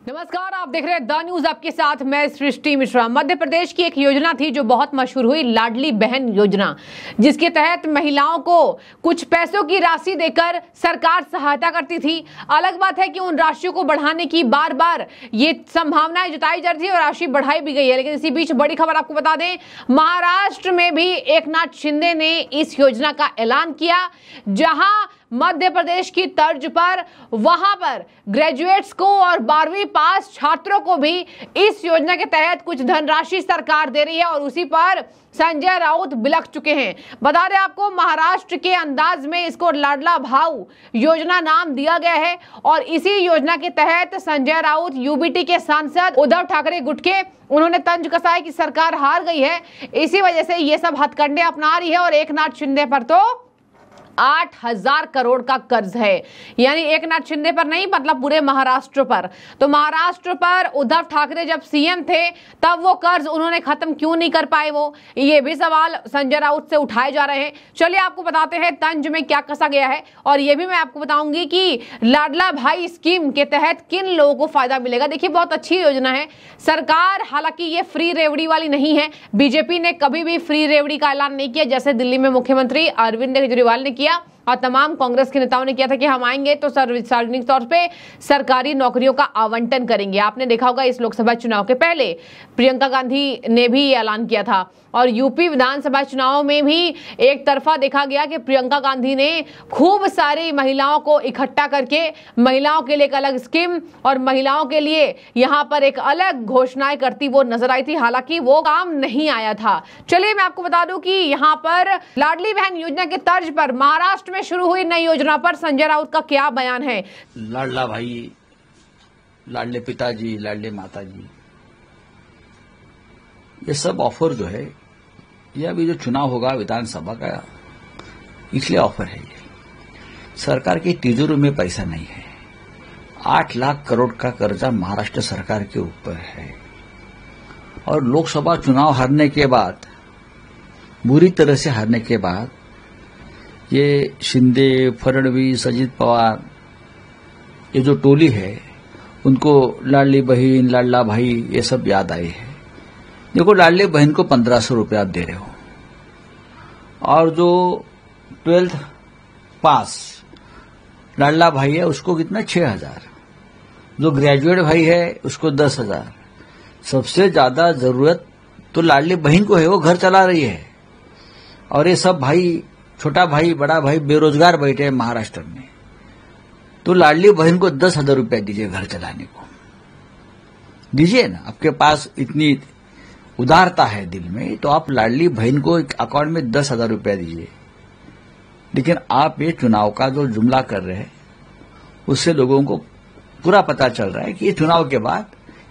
नमस्कार, आप देख रहे हैं द न्यूज। आपके साथ मैं सृष्टि मिश्रा। मध्य प्रदेश की एक योजना थी जो बहुत मशहूर हुई, लाडली बहन योजना, जिसके तहत महिलाओं को कुछ पैसों की राशि देकर सरकार सहायता करती थी। अलग बात है कि उन राशियों को बढ़ाने की बार बार ये संभावनाएं जताई जा रही थी और राशि बढ़ाई भी गई है। लेकिन इसी बीच बड़ी खबर आपको बता दें, महाराष्ट्र में भी एकनाथ शिंदे ने इस योजना का ऐलान किया, जहां मध्य प्रदेश की तर्ज पर वहां पर ग्रेजुएट्स को और 12वीं पास छात्रों को भी इस योजना के तहत कुछ धनराशि सरकार दे रही है और उसी पर संजय राउत बिलख चुके हैं। बता दें आपको, महाराष्ट्र के अंदाज में इसको लाडला भाऊ योजना नाम दिया गया है और इसी योजना के तहत संजय राउत, यूबीटी के सांसद उद्धव ठाकरे गुट के, उन्होंने तंज कसा है कि सरकार हार गई है, इसी वजह से ये सब हथकंडे अपना रही है और एकनाथ शिंदे पर तो 8,000 करोड़ का कर्ज है। यानी एकनाथ शिंदे पर नहीं, मतलब पूरे महाराष्ट्र पर। तो महाराष्ट्र पर उद्धव ठाकरे जब सीएम थे तब वो कर्ज उन्होंने खत्म क्यों नहीं कर पाए, वो ये भी सवाल संजय राउत से उठाए जा रहे हैं। चलिए आपको बताते हैं तंज में क्या कसा गया है और ये भी मैं आपको बताऊंगी कि लाडला भाई स्कीम के तहत किन लोगों को फायदा मिलेगा। देखिए, बहुत अच्छी योजना है सरकार, हालांकि ये फ्री रेवड़ी वाली नहीं है। बीजेपी ने कभी भी फ्री रेवड़ी का ऐलान नहीं किया, जैसे दिल्ली में मुख्यमंत्री अरविंद केजरीवाल ने किया और तमाम कांग्रेस के नेताओं ने किया था कि हम आएंगे तो सार्वजनिक तौर पे सरकारी नौकरियों का आवंटन करेंगे। आपने देखा होगा इस लोकसभा चुनाव के पहले प्रियंका गांधी ने भी ये ऐलान किया था और यूपी विधानसभा चुनाव में भी एक तरफा देखा गया कि प्रियंका गांधी ने खूब सारी महिलाओं को इकट्ठा करके महिलाओं के लिए एक अलग स्कीम और महिलाओं के लिए यहां पर एक अलग घोषणाएं करती वो नजर आई थी। हालांकि वो काम नहीं आया था। चलिए मैं आपको बता दूं कि यहां पर लाडली बहन योजना के तर्ज पर महाराष्ट्र में शुरू हुई नई योजना पर संजय राउत का क्या बयान है। लाडला भाई, लाडले पिताजी, लाडले माताजी, ये सब ऑफर जो है, ये अभी जो चुनाव होगा विधानसभा का, इसलिए ऑफर है। ये सरकार की तिजोरी में पैसा नहीं है। 8 लाख करोड़ का कर्जा महाराष्ट्र सरकार के ऊपर है और लोकसभा चुनाव हारने के बाद, बुरी तरह से हारने के बाद, ये शिंदे, फडणवीस, अजित पवार, ये जो टोली है, उनको लाडली बहन, लाडला भाई ये सब याद आए हैं। देखो, लाडली बहन को 1500 रुपये आप दे रहे हो और जो 12th पास लाडला भाई है उसको कितना 6,000, जो ग्रेजुएट भाई है उसको 10,000। सबसे ज्यादा जरूरत तो लाडली बहन को है, वो घर चला रही है और ये सब भाई, छोटा भाई, बड़ा भाई बेरोजगार बैठे हैं महाराष्ट्र में। तो लाडली बहन को 10,000 रुपया दीजिए घर चलाने को, दीजिए ना। आपके पास इतनी उदारता है दिल में तो आप लाडली बहन को एक अकाउंट में 10,000 रुपया दीजिए। लेकिन आप ये चुनाव का जो जुमला कर रहे हैं उससे लोगों को पूरा पता चल रहा है कि ये चुनाव के बाद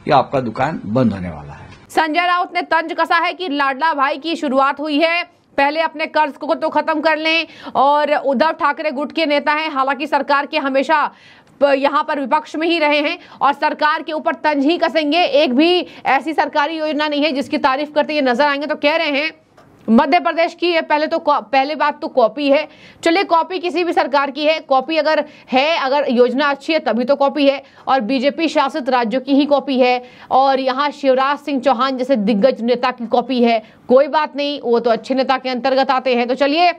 ये आपका दुकान बंद होने वाला है। संजय राउत ने तंज कसा है कि लाडला भाई की शुरुआत हुई है, पहले अपने कर्ज को तो खत्म कर लें। और उद्धव ठाकरे गुट के नेता हैं, हालांकि सरकार के हमेशा यहां पर विपक्ष में ही रहे हैं और सरकार के ऊपर तंज ही कसेंगे। एक भी ऐसी सरकारी योजना नहीं है जिसकी तारीफ करते ये नजर आएंगे। तो कह रहे हैं मध्य प्रदेश की है, पहले बात तो कॉपी है। चलिए, कॉपी किसी भी सरकार की है, कॉपी अगर है, अगर योजना अच्छी है तभी तो कॉपी है। और बीजेपी शासित राज्यों की ही कॉपी है और यहाँ शिवराज सिंह चौहान जैसे दिग्गज नेता की कॉपी है। कोई बात नहीं, वो तो अच्छे नेता के अंतर्गत आते हैं। तो चलिए,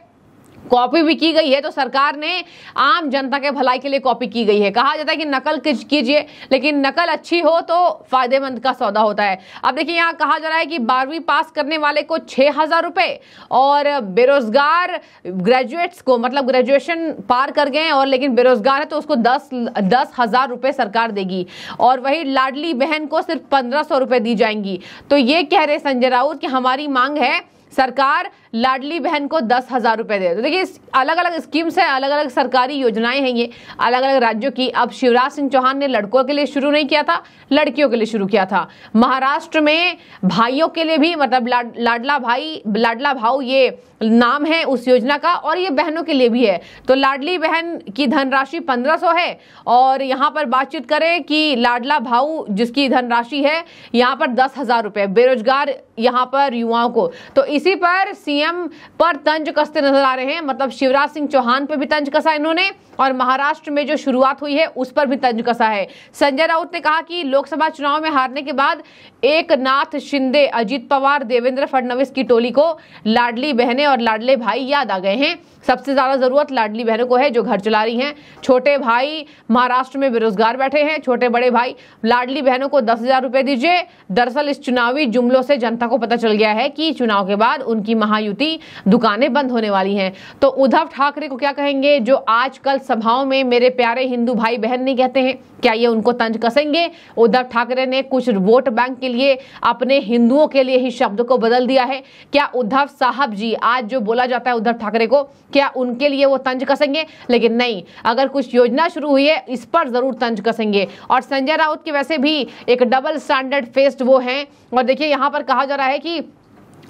कॉपी भी की गई है तो सरकार ने आम जनता के भलाई के लिए कॉपी की गई है। कहा जाता है कि नकल कीजिए, लेकिन नकल अच्छी हो तो फायदेमंद का सौदा होता है। अब देखिए, यहाँ कहा जा रहा है कि 12वीं पास करने वाले को 6,000 रुपए और बेरोजगार ग्रेजुएट्स को, मतलब ग्रेजुएशन पार कर गए और लेकिन बेरोजगार है तो उसको 10,000 रुपए सरकार देगी और वही लाडली बहन को सिर्फ 1,500 रुपए दी जाएंगी। तो ये कह रहे संजय राउत कि हमारी मांग है सरकार लाडली बहन को 10,000 रुपए दे। तो देखिए, अलग अलग स्कीम्स है, अलग अलग सरकारी योजनाएं हैं ये अलग अलग राज्यों की। अब शिवराज सिंह चौहान ने लड़कों के लिए शुरू नहीं किया था, लड़कियों के लिए शुरू किया था। महाराष्ट्र में भाइयों के लिए भी, मतलब लाडला भाई, लाडला भाऊ ये नाम है उस योजना का, और ये बहनों के लिए भी है। तो लाडली बहन की धनराशि 1,500 है और यहाँ पर बातचीत करें कि लाडला भाऊ जिसकी धनराशि है यहाँ पर 10,000 रुपए, बेरोजगार यहाँ पर युवाओं को। तो इसी पर सीएम सीएम पर तंज कसते नजर आ रहे हैं। मतलब शिवराज सिंह चौहान पर भी तंज कसा इन्होंने और महाराष्ट्र में जो शुरुआत हुई है उस पर भी तंज कसा है। संजय राउत ने कहा कि लोकसभा चुनाव में हारने के बाद एकनाथ शिंदे, अजित पवार, देवेंद्र फडणवीस की टोली को लाडली बहनें और लाडले भाई याद आ गए हैं। सबसे ज्यादा जरूरत लाडली बहनों को है जो घर चला रही हैं। छोटे भाई महाराष्ट्र में बेरोजगार बैठे हैं। छोटे बड़े भाई लाडली बहनों को 10,000 रुपए दीजिए। दरअसल इस चुनावी जुमलों से जनता को पता चल गया है कि चुनाव के बाद उनकी महायुति दुकानें बंद होने वाली हैं। तो उद्धव ठाकरे को क्या कहेंगे जो आजकल सभाओं में मेरे प्यारे हिंदू भाई बहन नहीं कहते हैं? क्या ये उनको तंज कसेंगे? उद्धव ठाकरे ने कुछ वोट बैंक के लिए अपने हिंदुओं के लिए ही शब्द को बदल दिया है। क्या उद्धव साहब जी आज जो बोला जाता है उद्धव ठाकरे को, क्या उनके लिए वो तंज कसेंगे? लेकिन नहीं, अगर कुछ योजना शुरू हुई है इस पर जरूर तंज कसेंगे। और संजय राउत के वैसे भी एक डबल स्टैंडर्ड फेस्ड वो हैं। और देखिए यहाँ पर कहा जा रहा है कि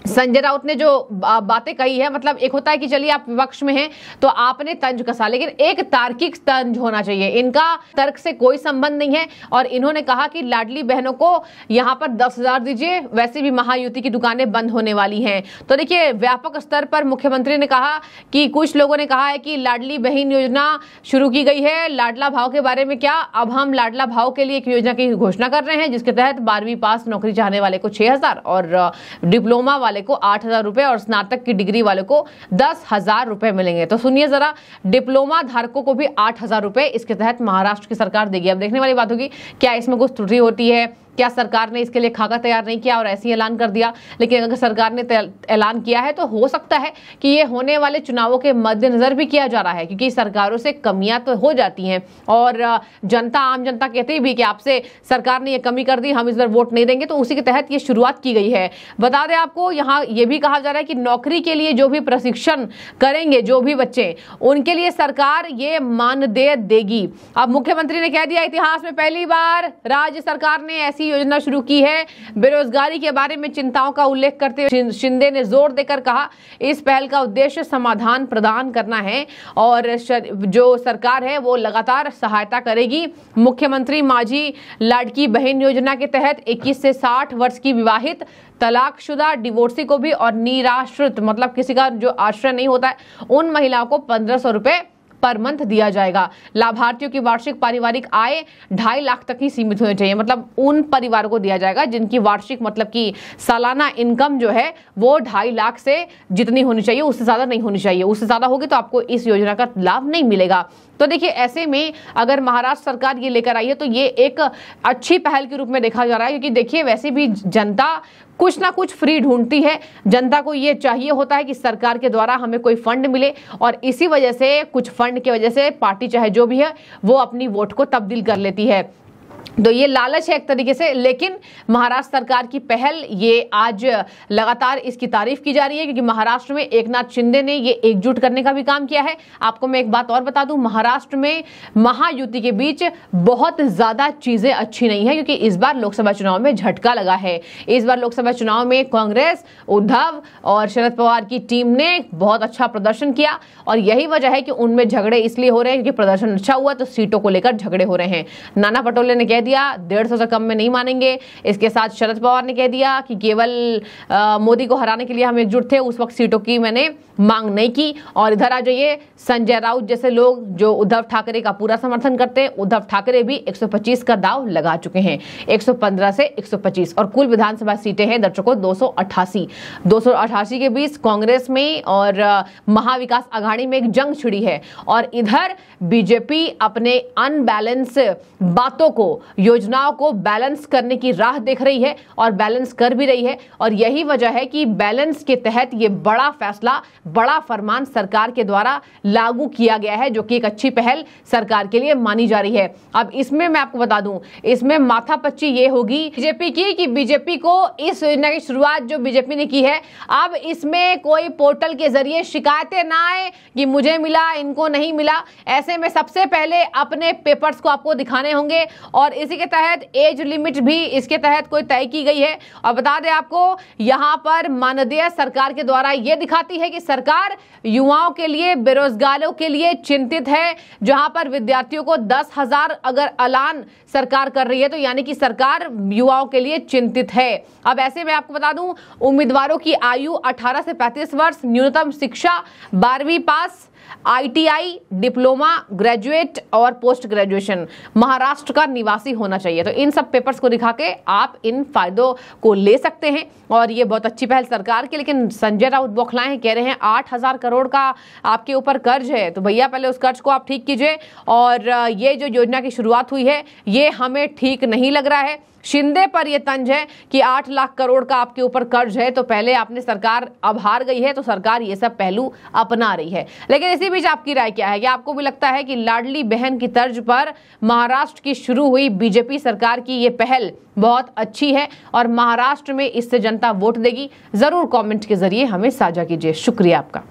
संजय राउत ने जो बातें कही है, मतलब एक होता है कि चलिए आप विपक्ष में हैं तो आपने तंज कसा, लेकिन एक तार्किक तंज होना चाहिए। इनका तर्क से कोई संबंध नहीं है। और इन्होंने कहा कि लाडली बहनों को यहां पर 10,000 दीजिए, वैसे भी महायुति की दुकानें बंद होने वाली हैं। तो देखिए व्यापक स्तर पर मुख्यमंत्री ने कहा कि कुछ लोगों ने कहा है कि लाडली बहन योजना शुरू की गई है। लाडला भाव के बारे में क्या, अब हम लाडला भाव के लिए एक योजना की घोषणा कर रहे हैं जिसके तहत 12वीं पास नौकरी चाहने वाले को 6,000 और डिप्लोमा वाले को 8,000 रुपए और स्नातक की डिग्री वाले को 10,000 रुपए मिलेंगे। तो सुनिए जरा, डिप्लोमा धारकों को भी 8,000 रुपए इसके तहत महाराष्ट्र की सरकार देगी। अब देखने वाली बात होगी क्या इसमें कुछ त्रुटि होती है, क्या सरकार ने इसके लिए खाका तैयार नहीं किया और ऐसे ही ऐलान कर दिया। लेकिन अगर सरकार ने ऐलान किया है तो हो सकता है कि ये होने वाले चुनावों के मद्देनजर भी किया जा रहा है, क्योंकि सरकारों से कमियां तो हो जाती हैं और जनता, आम जनता कहती भी कि आपसे सरकार ने ये कमी कर दी, हम इस बार वोट नहीं देंगे। तो उसी के तहत ये शुरुआत की गई है। बता दें आपको, यहाँ ये भी कहा जा रहा है कि नौकरी के लिए जो भी प्रशिक्षण करेंगे जो भी बच्चे, उनके लिए सरकार ये मानदेय देगी। अब मुख्यमंत्री ने कह दिया इतिहास में पहली बार राज्य सरकार ने ऐसी योजना शुरू की है। बेरोजगारी के बारे में चिंताओं का उल्लेख करते हुए शिंदे ने जोर देकर कहा इस पहल का उद्देश्य समाधान प्रदान करना है और जो सरकार है वो लगातार सहायता करेगी। मुख्यमंत्री माझी लाडकी बहन योजना के तहत 21 से 60 वर्ष की विवाहित, तलाकशुदा, डिवोर्सी को भी और निराश्रित, मतलब किसी का जो आश्रय नहीं होता है, उन महिलाओं को 1,500 रुपए पर मंथ दिया जाएगा। लाभार्थियों की वार्षिक पारिवारिक आय 2.5 लाख तक ही सीमित होनी चाहिए। मतलब उन परिवारों को दिया जाएगा जिनकी वार्षिक, मतलब कि सालाना इनकम जो है वो 2.5 लाख से जितनी होनी चाहिए, उससे ज्यादा नहीं होनी चाहिए। उससे ज्यादा होगी तो आपको इस योजना का लाभ नहीं मिलेगा। तो देखिए ऐसे में अगर महाराष्ट्र सरकार ये लेकर आई है तो ये एक अच्छी पहल के रूप में देखा जा रहा है, क्योंकि देखिए वैसे भी जनता कुछ ना कुछ फ्री ढूंढती है। जनता को ये चाहिए होता है कि सरकार के द्वारा हमें कोई फंड मिले और इसी वजह से, कुछ फंड की वजह से पार्टी चाहे जो भी है वो अपनी वोट को तब्दील कर लेती है। तो ये लालच है एक तरीके से। लेकिन महाराष्ट्र सरकार की पहल ये आज लगातार इसकी तारीफ की जा रही है, क्योंकि महाराष्ट्र में एकनाथ शिंदे ने ये एकजुट करने का भी काम किया है। आपको मैं एक बात और बता दूं, महाराष्ट्र में महायुति के बीच बहुत ज्यादा चीजें अच्छी नहीं है, क्योंकि इस बार लोकसभा चुनाव में झटका लगा है। इस बार लोकसभा चुनाव में कांग्रेस, उद्धव और शरद पवार की टीम ने बहुत अच्छा प्रदर्शन किया और यही वजह है कि उनमें झगड़े इसलिए हो रहे हैं क्योंकि प्रदर्शन अच्छा हुआ तो सीटों को लेकर झगड़े हो रहे हैं। नाना पटोले ने कह दिया 150 से कम में नहीं मानेंगे। इसके साथ शरद पवार ने कह दिया कि केवल मोदी को हराने के लिए हम एकजुट थे, उस वक्त सीटों की मैंने मांग नहीं की। और इधर आ जाइए, संजय राउत जैसे लोग जो उद्धव ठाकरे का पूरा समर्थन करते हैं, उद्धव ठाकरे भी 125 का दाव लगा चुके हैं। 115 से 125 और कुल विधानसभा सीटें हैं दर्शकों 288 के बीच कांग्रेस में और महाविकास आघाड़ी में एक जंग छिड़ी है। और इधर बीजेपी अपने अनबैलेंस बातों को, योजनाओं को बैलेंस करने की राह देख रही है और बैलेंस कर भी रही है। और यही वजह है कि बैलेंस के तहत ये बड़ा फैसला, बड़ा फरमान सरकार के द्वारा लागू किया गया है, जो कि एक अच्छी पहल सरकार के लिए मानी जा रही है। अब इसमें मैं आपको बता दूं, इसमें माथापच्ची ये होगी बीजेपी की कि बीजेपी को इस योजना की शुरुआत जो बीजेपी ने की है, अब इसमें कोई पोर्टल के जरिए शिकायतें ना आए कि मुझे मिला, इनको नहीं मिला। ऐसे में सबसे पहले अपने पेपर्स को आपको दिखाने होंगे और इसी के तहत एज लिमिट भी इसके तहत कोई तय की गई है। और बता दें आपको, यहां पर मानदेय सरकार के द्वारा यह दिखाती है कि सरकार युवाओं के लिए, बेरोजगारों के लिए चिंतित है। जहां पर विद्यार्थियों को 10,000 अगर ऐलान सरकार कर रही है तो यानी कि सरकार युवाओं के लिए चिंतित है। अब ऐसे में आपको बता दूं, उम्मीदवारों की आयु 18 से 35 वर्ष, न्यूनतम शिक्षा 12वीं पास, ITI, डिप्लोमा, ग्रेजुएट और पोस्ट ग्रेजुएशन, महाराष्ट्र का निवासी होना चाहिए। तो इन सब पेपर्स को दिखा के आप इन फायदों को ले सकते हैं और ये बहुत अच्छी पहल सरकार की। लेकिन संजय राउत बौखलाए हैं, कह रहे हैं 8,000 करोड़ का आपके ऊपर कर्ज है, तो भैया पहले उस कर्ज को आप ठीक कीजिए। और ये जो योजना की शुरुआत हुई है ये हमें ठीक नहीं लग रहा है। शिंदे पर यह तंज है कि 8 लाख करोड़ का आपके ऊपर कर्ज है, तो पहले आपने सरकार अब हार गई है तो सरकार ये सब पहलू अपना रही है। लेकिन इसी बीच आपकी राय क्या है? क्या आपको भी लगता है कि लाडली बहन की तर्ज पर महाराष्ट्र की शुरू हुई बीजेपी सरकार की ये पहल बहुत अच्छी है और महाराष्ट्र में इससे जनता वोट देगी? जरूर कमेंट के जरिए हमें साझा कीजिए। शुक्रिया आपका।